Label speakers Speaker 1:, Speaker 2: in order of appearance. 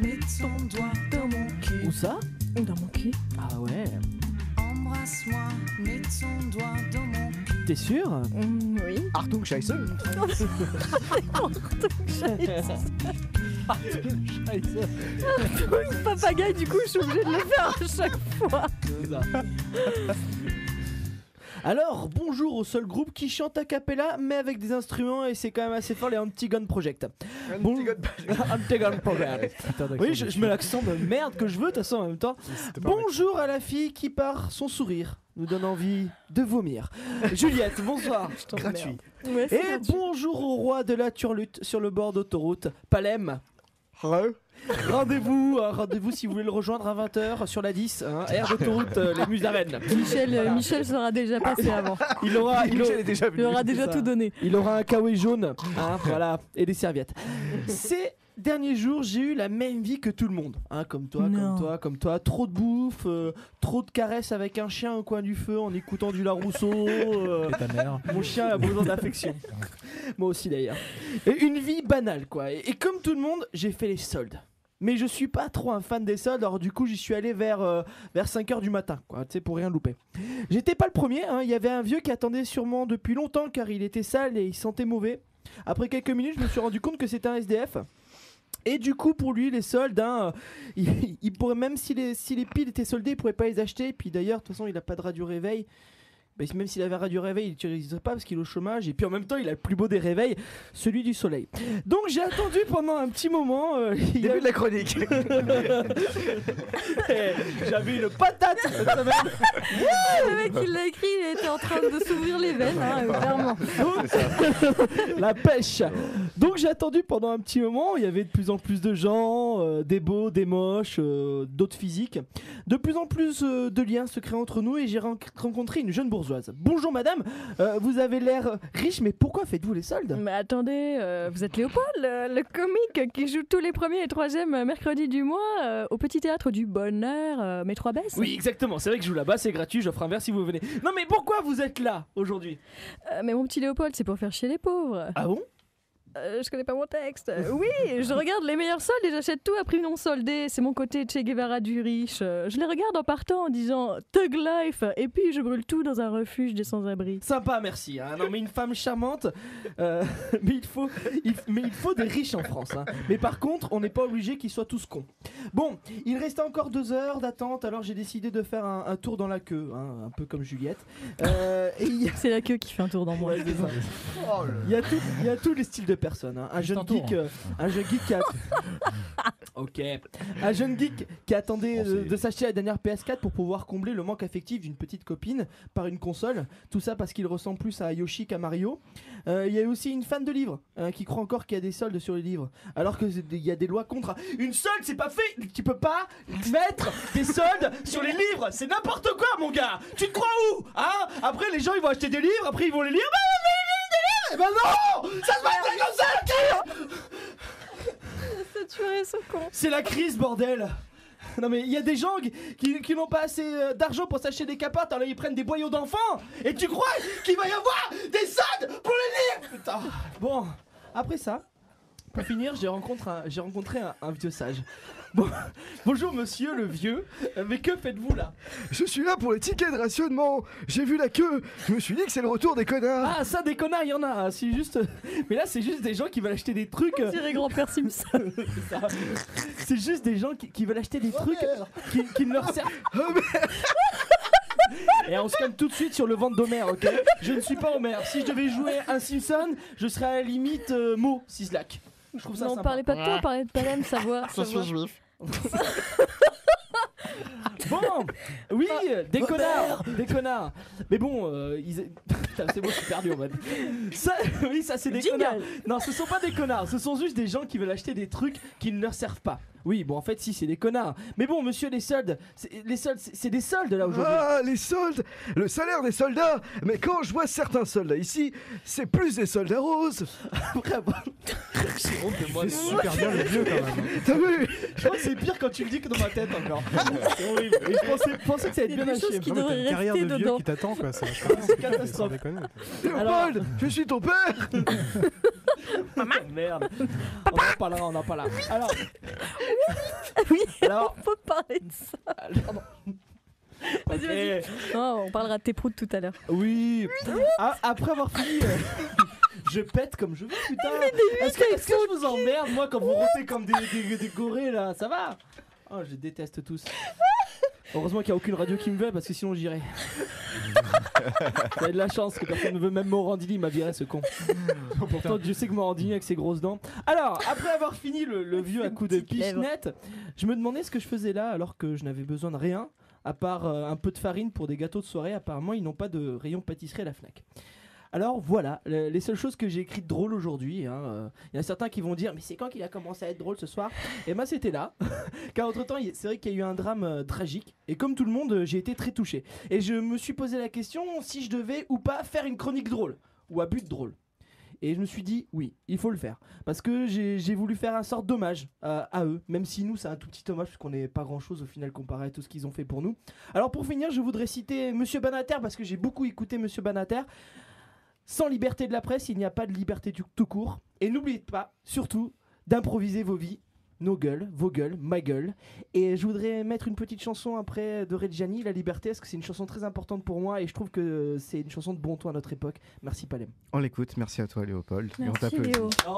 Speaker 1: mets ton doigt dans mon cul.
Speaker 2: Où ça?
Speaker 3: Dans mon cul.
Speaker 2: Ah ouais.
Speaker 1: Embrasse-moi, mets ton doigt dans mon cul.
Speaker 2: T'es sûr?
Speaker 3: Oui.
Speaker 4: Achtung, Scheiße.
Speaker 3: Papagaï, du coup, je suis obligée de le faire à chaque fois.
Speaker 2: Alors, bonjour au seul groupe qui chante a cappella, mais avec des instruments, et c'est quand même assez fort, les Antigone Project. Antigone Project. Oui, je mets l'accent de merde que je veux, de toute façon, en même temps. Bonjour à la fille qui, par son sourire, nous donne envie de vomir. Juliette, bonsoir.
Speaker 4: Gratuit.
Speaker 3: Ouais,
Speaker 2: Et bonjour au roi de la turlute sur le bord d'autoroute, Palem. Rendez-vous si vous voulez le rejoindre à 20h sur la 10, hein, aire d'autoroute les Musaraines.
Speaker 3: Michel sera déjà passé avant.
Speaker 2: Il aura
Speaker 3: déjà tout donné.
Speaker 2: Il aura un kawaii jaune, hein, voilà, et des serviettes. Ces derniers jours, j'ai eu la même vie que tout le monde, hein, comme toi, trop de bouffe, trop de caresses avec un chien au coin du feu en écoutant du Larousseau.
Speaker 5: Et ta mère.
Speaker 2: Mon chien a besoin d'affection. Moi aussi d'ailleurs. Et une vie banale quoi. Et comme tout le monde, j'ai fait les soldes. Mais je suis pas trop un fan des soldes, alors du coup j'y suis allé vers 5h du matin, quoi, tu sais, pour rien louper. J'étais pas le premier, hein, il y avait un vieux qui attendait sûrement depuis longtemps car il était sale et il sentait mauvais. Après quelques minutes, je me suis rendu compte que c'était un SDF. Et du coup pour lui les soldes, hein, il pourrait, même si les piles étaient soldées, il pourrait pas les acheter. Et puis d'ailleurs, de toute façon il a pas de radio réveil. Bah, même s'il avait un radio réveil, il n'utiliserait pas parce qu'il est au chômage. Et puis en même temps, il a le plus beau des réveils, celui du soleil. Donc j'ai attendu pendant un petit moment.
Speaker 4: Début de la chronique.
Speaker 2: J'avais une patate cette semaine.
Speaker 3: Le mec qui l'a écrit, il était en train de s'ouvrir les veines, hein, clairement.
Speaker 2: La pêche. Donc j'ai attendu pendant un petit moment. Il y avait de plus en plus de gens, des beaux, des moches, d'autres physiques. De plus en plus de liens se créent entre nous et j'ai rencontré une jeune bourgeoise. Bonjour madame, vous avez l'air riche, mais pourquoi faites-vous les soldes?
Speaker 3: Mais attendez, vous êtes Léopold, le comique qui joue tous les premiers et troisièmes mercredis du mois au petit théâtre du Bonheur, métro Abbesse.
Speaker 2: Oui, exactement, c'est vrai que je joue là-bas, c'est gratuit, j'offre un verre si vous venez. Non mais pourquoi vous êtes là aujourd'hui?
Speaker 3: Mais mon petit Léopold, c'est pour faire chier les pauvres.
Speaker 2: Ah bon?
Speaker 3: Je connais pas mon texte. Oui, je regarde les meilleurs soldes et j'achète tout à prix non soldé. C'est mon côté Che Guevara du riche. Je les regarde en partant en disant Thug Life et puis je brûle tout dans un refuge des sans-abri.
Speaker 2: Sympa, merci. Hein. Non mais une femme charmante, mais il faut des riches en France. Hein. Mais par contre, on n'est pas obligé qu'ils soient tous cons. Bon, il restait encore 2 heures d'attente, alors j'ai décidé de faire un tour dans la queue, hein, un peu comme Juliette.
Speaker 3: C'est la queue qui fait un tour dans moi.
Speaker 2: Ouais, il y a tous les styles de personnes. Hein. Un jeune geek qui a... Ok. Un jeune geek qui attendait de s'acheter la dernière PS4 pour pouvoir combler le manque affectif d'une petite copine par une console. Tout ça parce qu'il ressemble plus à Yoshi qu'à Mario. Il y a aussi une fan de livres qui croit encore qu'il y a des soldes sur les livres, alors qu'il y a des lois contre. Une solde, c'est pas fait. Tu peux pas mettre des soldes sur les livres. C'est n'importe quoi, mon gars. Tu te crois où, hein? Après, les gens ils vont acheter des livres. Après, ils vont les lire. Eh ben non, ça se passe comme ça.
Speaker 3: Ça tuerait ce con.
Speaker 2: C'est la crise, bordel. Non mais il y a des gens qui n'ont pas assez d'argent pour s'acheter des capotes, alors ils prennent des boyaux d'enfants. Et tu crois qu'il va y avoir des soldes pour les livres? Putain. Bon, après ça, pour finir, j'ai rencontré un vieux sage. Bon, bonjour monsieur le vieux, mais que faites-vous là?
Speaker 4: Je suis là pour les tickets de rationnement. J'ai vu la queue. Je me suis dit que c'est le retour des connards.
Speaker 2: Ah ça, des connards, il y en a. C'est juste... Mais là c'est juste des gens qui veulent acheter des trucs.
Speaker 3: On dirait grand-père Simpson.
Speaker 2: C'est juste des gens qui veulent acheter des trucs qui ne leur servent. Et on se calme tout de suite sur le ventre d'Homer, ok? Je ne suis pas Homer. Si je devais jouer un Simpson, je serais à la limite Mo Sislak. Je trouve ça
Speaker 3: non,
Speaker 2: sympa.
Speaker 3: parlez pas de toi, parlez de Palem, savoir.
Speaker 4: Je suis juif.
Speaker 2: Bon, oui, des connards. Mais bon, putain, c'est bon, je suis perdu en mode. Ça, oui, ça c'est des connards. Non, ce sont pas des connards, ce sont juste des gens qui veulent acheter des trucs qui ne leur servent pas. Oui, bon, en fait, si, c'est des connards. Mais bon, monsieur, les soldes, c'est des soldes là aujourd'hui.
Speaker 4: Ah, les soldes, le salaire des soldats. Mais quand je vois certains soldats ici, c'est plus des soldats roses.
Speaker 2: J'ai honte de moi.
Speaker 5: C'est super bien le vieux quand même.
Speaker 4: T'as vu?
Speaker 2: Je crois que c'est pire quand tu le dis que dans ma tête encore. C'est horrible. Et je pensais que ça allait être bien
Speaker 3: des
Speaker 2: haché.
Speaker 3: choses qui
Speaker 5: Non, mais t'as
Speaker 3: devraient
Speaker 5: une carrière de
Speaker 3: rester
Speaker 5: vieux
Speaker 3: dedans.
Speaker 5: qui t'attend quoi.
Speaker 2: C'est catastrophe.
Speaker 5: déconner.
Speaker 4: Léopold, je suis ton père.
Speaker 2: Merde. On en parlera, on en parlera. Alors,
Speaker 3: Oui,
Speaker 2: alors,
Speaker 3: on peut parler de ça.
Speaker 2: pardon.
Speaker 3: Vas-y, vas-y. Oh, on parlera de tes proutes tout à l'heure.
Speaker 2: Oui. Après avoir fini, je pète comme je veux, putain. Est-ce que je vous emmerde, moi, quand vous rompez comme des gorées, là? Ça va? Oh, je les déteste tous. Heureusement qu'il n'y a aucune radio qui me veut, parce que sinon j'irais. Vous avez de la chance que personne ne veut, même Morandini m'a viré, ce con. Pourtant, Dieu sait que Morandini avec ses grosses dents. Alors, après avoir fini le vieux à coups de pichenette, je me demandais ce que je faisais là, alors que je n'avais besoin de rien, à part un peu de farine pour des gâteaux de soirée. Apparemment, ils n'ont pas de rayon pâtisserie à la Fnac. Alors voilà, les seules choses que j'ai écrites drôles aujourd'hui. Il y en a certains qui vont dire, mais c'est quand qu'il a commencé à être drôle ce soir? Et moi c'était là, car entre temps c'est vrai qu'il y a eu un drame tragique. Et comme tout le monde, j'ai été très touché. Et je me suis posé la question si je devais ou pas faire une chronique drôle, ou à but drôle. Et je me suis dit, oui, il faut le faire. Parce que j'ai voulu faire un sorte d'hommage à eux. Même si nous, c'est un tout petit hommage, parce qu'on n'est pas grand-chose au final comparé à tout ce qu'ils ont fait pour nous. Alors pour finir, je voudrais citer Monsieur Banater, parce que j'ai beaucoup écouté Monsieur Banater. Sans liberté de la presse, il n'y a pas de liberté tout court. Et n'oubliez pas, surtout, d'improviser vos vies, nos gueules, vos gueules, ma gueule. Et je voudrais mettre une petite chanson après de Reggiani, La Liberté, parce que c'est une chanson très importante pour moi et je trouve que c'est une chanson de bon ton à notre époque. Merci Palem.
Speaker 6: On l'écoute, merci à toi Léopold. Et on
Speaker 3: Merci
Speaker 6: t'applaudit.
Speaker 3: Léo.
Speaker 2: Oh,